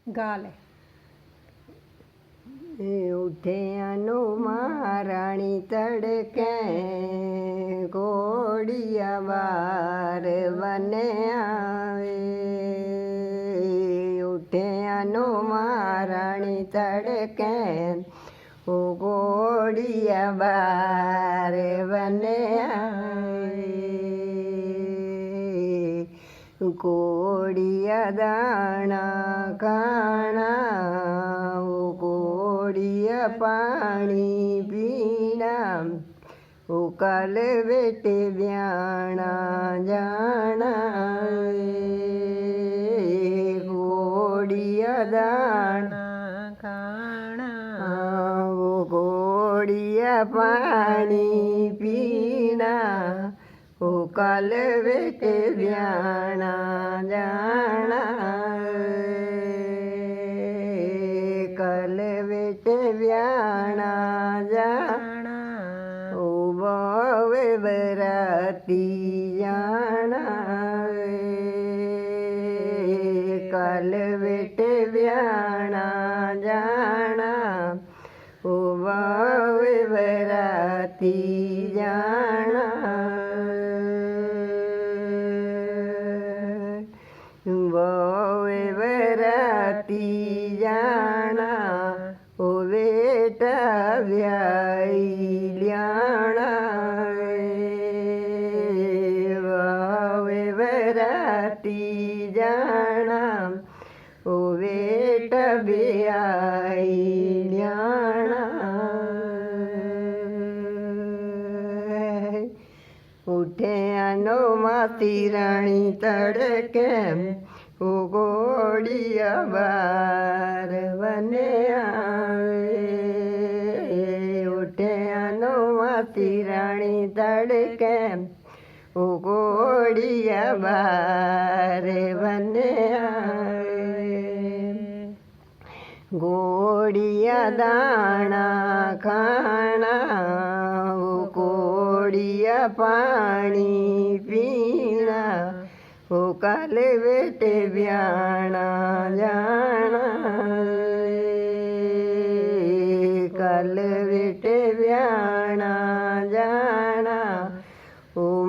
गा ले। उठे अनु महाराणी तड़के घोड़िया बार बने आवे। उठे अनु महाराणी तड़के घोड़िया बार बने आवे। घोड़िया दाना खाना घोड़िया पानी पीना कल बेटे ब्याना जाना। घोड़िया दाना खाना घोड़िया पानी पीना कल बेटे ब्याना जाना। कल बेटे ब्याना जाना बावे बराती जाना। कल बेटे ब्याना जाना बावे बराती जाना। बावे बराती जाना बेटा ब्याई लियाना। बावे बराती जाना बेटा ब्याई लियाना। उठे अनो माती रानी तड़के घोड़िया बार बने आवे। उठे अनो माती रानी तड़के घोड़िया बार बने आवे। घोड़िया दाना खाना घोड़िया पानी पीना कल बेटे ब्याना जाना। कल बेटे ब्याना जाना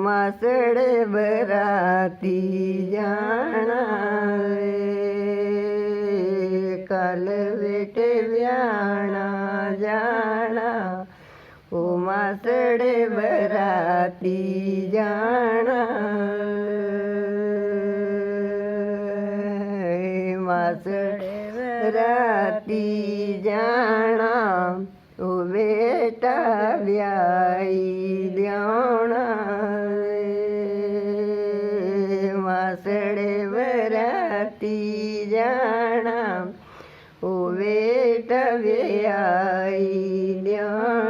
मासड़े बराती जाना। कल बेटे ब्याना जाना मासड़े बराती जाना। मासड़े बराती जाना बेटा ब्याई लियाना। मासड़े बराती जाना बेटा ब्याई लियाना।